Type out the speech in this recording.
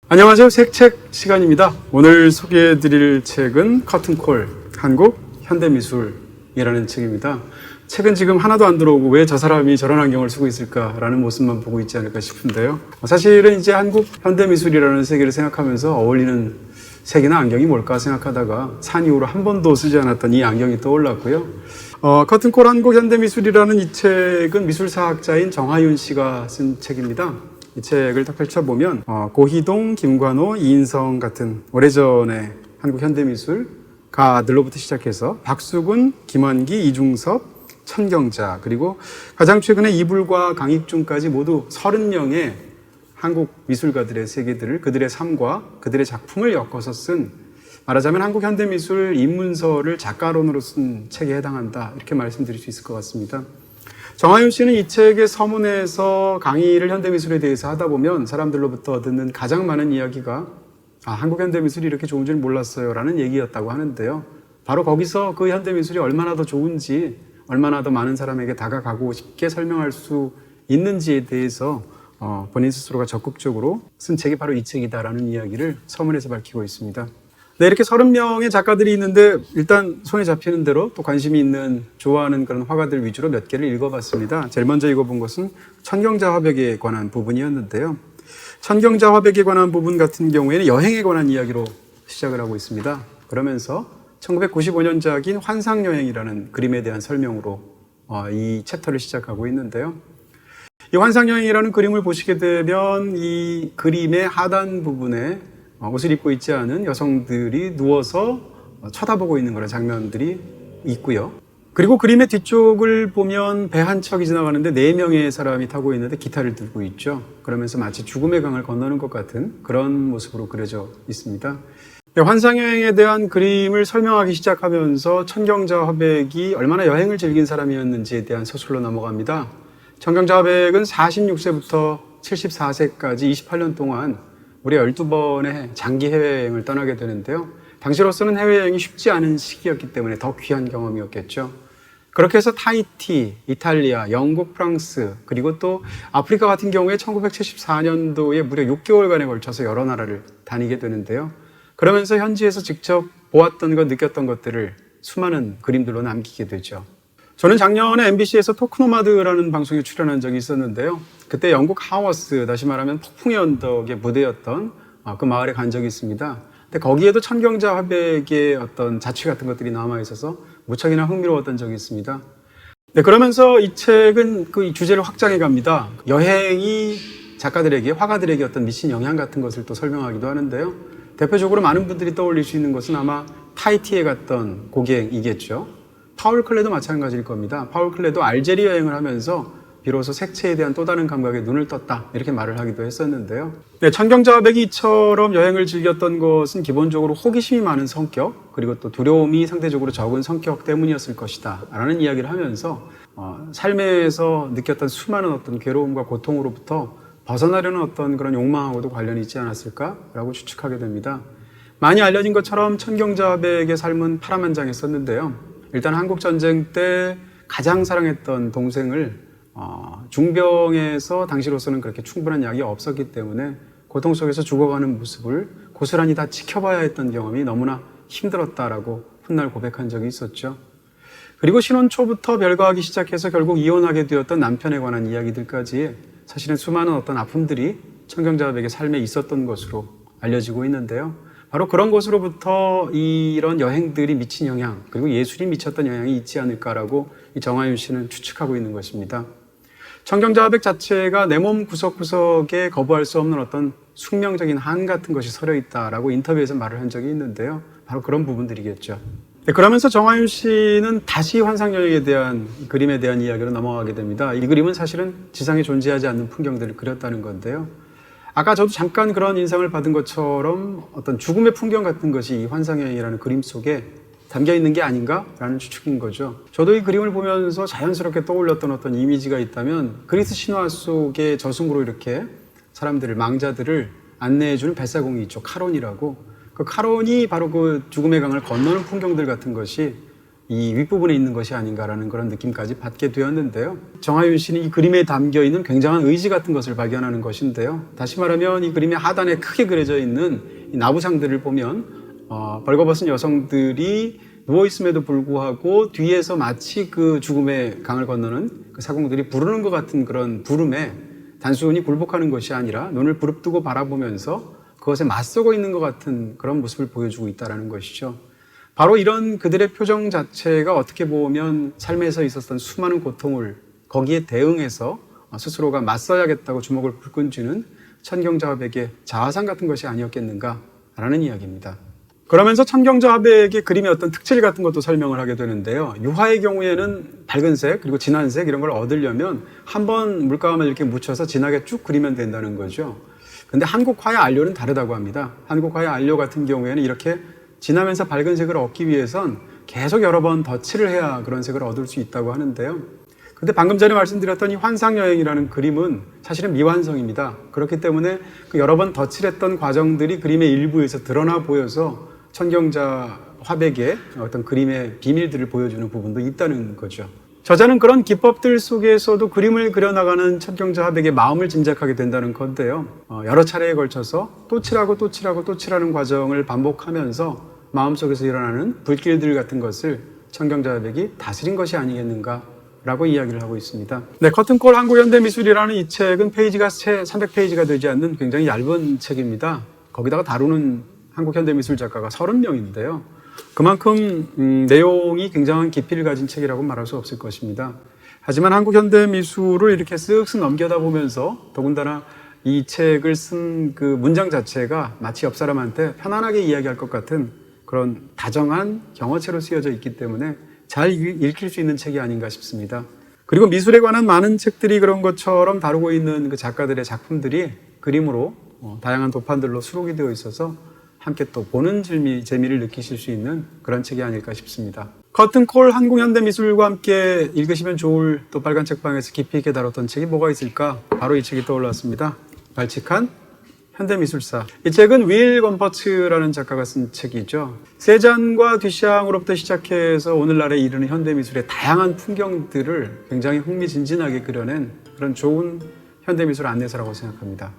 안녕하세요. 색책 시간입니다. 오늘 소개해드릴 책은 커튼콜, 한국 현대미술이라는 책입니다. 책은 지금 하나도 안 들어오고 왜 저 사람이 저런 안경을 쓰고 있을까라는 모습만 보고 있지 않을까 싶은데요. 사실은 이제 한국 현대미술이라는 세계를 생각하면서 어울리는 색이나 안경이 뭘까 생각하다가 산 이후로 한 번도 쓰지 않았던 이 안경이 떠올랐고요. 커튼콜 한국 현대미술이라는 이 책은 미술사학자인 정하윤 씨가 쓴 책입니다. 이 책을 딱 펼쳐보면 고희동, 김관호, 이인성 같은 오래전에 한국 현대미술가들로부터 시작해서 박수근, 김원기, 이중섭, 천경자, 그리고 가장 최근에 이불과 강익중까지 모두 30명의 한국 미술가들의 세계들을 그들의 삶과 그들의 작품을 엮어서 쓴, 말하자면 한국 현대미술 입문서를 작가론으로 쓴 책에 해당한다, 이렇게 말씀드릴 수 있을 것 같습니다. 정하윤 씨는 이 책의 서문에서 강의를 현대미술에 대해서 하다 보면 사람들로부터 듣는 가장 많은 이야기가 한국 현대미술이 이렇게 좋은 줄 몰랐어요 라는 얘기였다고 하는데요. 바로 거기서 그 현대미술이 얼마나 더 좋은지, 얼마나 더 많은 사람에게 다가가고 쉽게 설명할 수 있는지에 대해서 본인 스스로가 적극적으로 쓴 책이 바로 이 책이다라는 이야기를 서문에서 밝히고 있습니다. 네, 이렇게 30명의 작가들이 있는데 일단 손에 잡히는 대로 또 관심이 있는, 좋아하는 그런 화가들 위주로 몇 개를 읽어봤습니다. 제일 먼저 읽어본 것은 천경자 화백에 관한 부분이었는데요. 천경자 화백에 관한 부분 같은 경우에는 여행에 관한 이야기로 시작을 하고 있습니다. 그러면서 1995년작인 환상여행이라는 그림에 대한 설명으로 이 챕터를 시작하고 있는데요. 이 환상여행이라는 그림을 보시게 되면 이 그림의 하단 부분에 옷을 입고 있지 않은 여성들이 누워서 쳐다보고 있는 그런 장면들이 있고요. 그리고 그림의 뒤쪽을 보면 배 한 척이 지나가는데 4명의 사람이 타고 있는데 기타를 들고 있죠. 그러면서 마치 죽음의 강을 건너는 것 같은 그런 모습으로 그려져 있습니다. 환상여행에 대한 그림을 설명하기 시작하면서 천경자 화백이 얼마나 여행을 즐긴 사람이었는지에 대한 서술로 넘어갑니다. 천경자 화백은 46세부터 74세까지 28년 동안 무려 12번의 장기 해외여행을 떠나게 되는데요. 당시로서는 해외여행이 쉽지 않은 시기였기 때문에 더 귀한 경험이었겠죠. 그렇게 해서 타히티, 이탈리아, 영국, 프랑스, 그리고 또 아프리카 같은 경우에 1974년도에 무려 6개월간에 걸쳐서 여러 나라를 다니게 되는데요. 그러면서 현지에서 직접 보았던 것, 느꼈던 것들을 수많은 그림들로 남기게 되죠. 저는 작년에 MBC에서 토크노마드라는 방송에 출연한 적이 있었는데요. 그때 영국 하워스, 다시 말하면 폭풍의 언덕의 무대였던 그 마을에 간 적이 있습니다. 근데 거기에도 천경자 화백의 어떤 자취 같은 것들이 남아있어서 무척이나 흥미로웠던 적이 있습니다. 네, 그러면서 이 책은 그 주제를 확장해 갑니다. 여행이 작가들에게, 화가들에게 어떤 미친 영향 같은 것을 또 설명하기도 하는데요. 대표적으로 많은 분들이 떠올릴 수 있는 것은 아마 타히티에 갔던 고객이겠죠. 파울 클레도 마찬가지일 겁니다. 파울 클레도 알제리 여행을 하면서 비로소 색채에 대한 또 다른 감각에 눈을 떴다, 이렇게 말을 하기도 했었는데요. 네, 천경자 화백이 이처럼 여행을 즐겼던 것은 기본적으로 호기심이 많은 성격, 그리고 또 두려움이 상대적으로 적은 성격 때문이었을 것이다 라는 이야기를 하면서 삶에서 느꼈던 수많은 어떤 괴로움과 고통으로부터 벗어나려는 어떤 그런 욕망하고도 관련이 있지 않았을까라고 추측하게 됩니다. 많이 알려진 것처럼 천경자 화백의 삶은 파란만장했었는데요. 일단 한국전쟁 때 가장 사랑했던 동생을 중병에서 당시로서는 그렇게 충분한 약이 없었기 때문에 고통 속에서 죽어가는 모습을 고스란히 다 지켜봐야 했던 경험이 너무나 힘들었다라고 훗날 고백한 적이 있었죠. 그리고 신혼 초부터 별거하기 시작해서 결국 이혼하게 되었던 남편에 관한 이야기들까지 사실은 수많은 어떤 아픔들이 천경자 화백의 삶에 있었던 것으로 알려지고 있는데요. 바로 그런 것으로부터 이런 여행들이 미친 영향, 그리고 예술이 미쳤던 영향이 있지 않을까라고 이 정하윤 씨는 추측하고 있는 것입니다. 천경자 화백 자체가 내 몸 구석구석에 거부할 수 없는 어떤 숙명적인 한 같은 것이 서려 있다라고 인터뷰에서 말을 한 적이 있는데요. 바로 그런 부분들이겠죠. 네, 그러면서 정하윤 씨는 다시 환상여행에 대한, 그림에 대한 이야기로 넘어가게 됩니다. 이 그림은 사실은 지상에 존재하지 않는 풍경들을 그렸다는 건데요. 아까 저도 잠깐 그런 인상을 받은 것처럼 어떤 죽음의 풍경 같은 것이 이 환상여행이라는 그림 속에 담겨 있는 게 아닌가라는 추측인 거죠. 저도 이 그림을 보면서 자연스럽게 떠올렸던 어떤 이미지가 있다면 그리스 신화 속의 저승으로 이렇게 사람들을, 망자들을 안내해주는 뱃사공이 있죠. 카론이라고. 그 카론이 바로 그 죽음의 강을 건너는 풍경들 같은 것이 이 윗부분에 있는 것이 아닌가라는 그런 느낌까지 받게 되었는데요. 정하윤 씨는 이 그림에 담겨 있는 굉장한 의지 같은 것을 발견하는 것인데요. 다시 말하면 이 그림의 하단에 크게 그려져 있는 이 나부상들을 보면 벌거벗은 여성들이 누워있음에도 불구하고 뒤에서 마치 그 죽음의 강을 건너는 그 사공들이 부르는 것 같은 그런 부름에 단순히 굴복하는 것이 아니라 눈을 부릅뜨고 바라보면서 그것에 맞서고 있는 것 같은 그런 모습을 보여주고 있다는 것이죠. 바로 이런 그들의 표정 자체가 어떻게 보면 삶에서 있었던 수많은 고통을 거기에 대응해서 스스로가 맞서야겠다고 주먹을 불끈 쥐는 천경자화백의 자화상 같은 것이 아니었겠는가라는 이야기입니다. 그러면서 천경자화백의 그림의 어떤 특질 같은 것도 설명을 하게 되는데요. 유화의 경우에는 밝은색 그리고 진한색 이런 걸 얻으려면 한번 물감을 이렇게 묻혀서 진하게 쭉 그리면 된다는 거죠. 근데 한국화의 안료는 다르다고 합니다. 한국화의 안료 같은 경우에는 이렇게 진하면서 밝은 색을 얻기 위해선 계속 여러 번 덧칠을 해야 그런 색을 얻을 수 있다고 하는데요. 근데 방금 전에 말씀드렸던 이 환상여행이라는 그림은 사실은 미완성입니다. 그렇기 때문에 그 여러 번 덧칠했던 과정들이 그림의 일부에서 드러나 보여서 천경자 화백의 어떤 그림의 비밀들을 보여주는 부분도 있다는 거죠. 저자는 그런 기법들 속에서도 그림을 그려나가는 천경자 화백의 마음을 짐작하게 된다는 건데요. 여러 차례에 걸쳐서 또 칠하고 또 칠하고 또 칠하는 과정을 반복하면서 마음속에서 일어나는 불길들 같은 것을 천경자 화백이 다스린 것이 아니겠는가라고 이야기를 하고 있습니다. 네, 커튼콜 한국현대미술이라는 이 책은 페이지가 채 300페이지가 되지 않는 굉장히 얇은 책입니다. 거기다가 다루는 한국현대미술 작가가 30명인데요. 그만큼 내용이 굉장한 깊이를 가진 책이라고 말할 수 없을 것입니다. 하지만 한국현대미술을 이렇게 쓱쓱 넘겨다 보면서 더군다나 이 책을 쓴 그 문장 자체가 마치 옆 사람한테 편안하게 이야기할 것 같은 그런 다정한 경어체로 쓰여져 있기 때문에 잘 읽힐 수 있는 책이 아닌가 싶습니다. 그리고 미술에 관한 많은 책들이 그런 것처럼 다루고 있는 그 작가들의 작품들이 그림으로 다양한 도판들로 수록이 되어 있어서 함께 또 보는 재미를 느끼실 수 있는 그런 책이 아닐까 싶습니다. 커튼콜 한국현대미술과 함께 읽으시면 좋을 또 빨간 책방에서 깊이 있게 다뤘던 책이 뭐가 있을까? 바로 이 책이 떠올랐습니다. 발칙한 현대미술사. 이 책은 윌 건퍼츠라는 작가가 쓴 책이죠. 세잔과 뒤샹으로부터 시작해서 오늘날에 이르는 현대미술의 다양한 풍경들을 굉장히 흥미진진하게 그려낸 그런 좋은 현대미술 안내서라고 생각합니다.